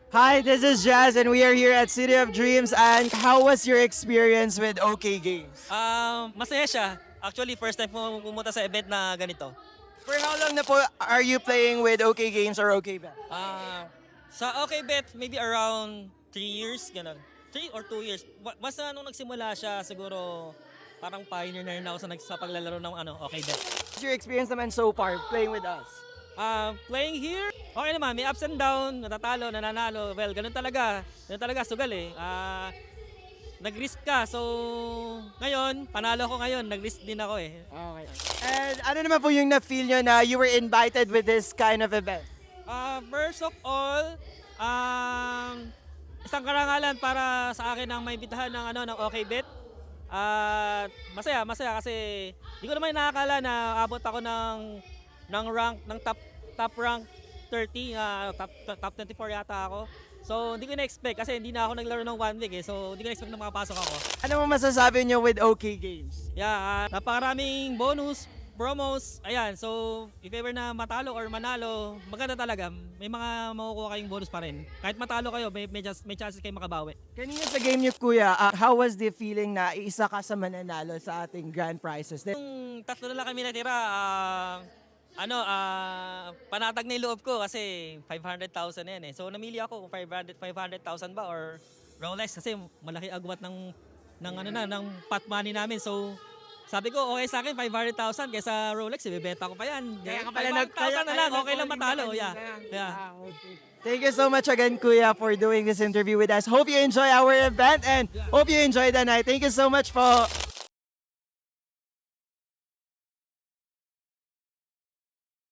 Hi, this is Jazz, and we are here at City of Dreams. And how was your experience with OK Games? Masaya siya. Actually, first time ko pumunta sa event na ganito. For how long na po are you playing with OK Games or OK Bet? Sa Okay Bet, maybe around 3 years, ganun. 3 or 2 years. Basta nung nagsimula siya, siguro parang pioneer na rin ako sa paglalaro ng Okay Bet. What's your experience naman so far playing with us? Playing here, okay naman. May ups and down, natatalo, nananalo. Well, ganun talaga. Ganun talaga, sugal eh. Nag-risk ka. So, ngayon, panalo ko ngayon. Nag-risk din ako eh. Okay. And ano naman po yung na-feel nyo na you were invited with this kind of event? First of all, isang karangalan para sa akin ang may bitahan ng Okay Bet. At masaya kasi hindi ko naman nakakala na abot ako ng rank ng top rank 30, top 24 yata ako. So hindi ko na-expect kasi hindi na ako naglaro ng 1 week eh. So hindi ko na-expect na makapasok ako. Ano mo masasabi nyo with OK Games? Yeah, napakaraming bonus, promos. Ayan, so if ever na matalo or manalo, maganda talaga. May mga makukuha kayong bonus pa rin. Kahit matalo kayo, may chances kayo makabawi. Kanina sa game nyo, kuya, how was the feeling na isa ka sa mananalo sa ating grand prizes? Yung tatlo na lang kami natira, panatag na yung loob ko kasi 500,000 na yan eh. So namili ako kung 500,000 ba or Rolex kasi malaki agwat ng pot money namin. So sabi ko okay sa akin 500,000 kaysa Rolex, ibebenta ko pa yan. Kaya ka pala 500,000 na lang, okay lang matalo. Yeah. Okay. Thank you so much again, Kuya, for doing this interview with us. Hope you enjoy our event and hope you enjoy the night. Thank you so much po.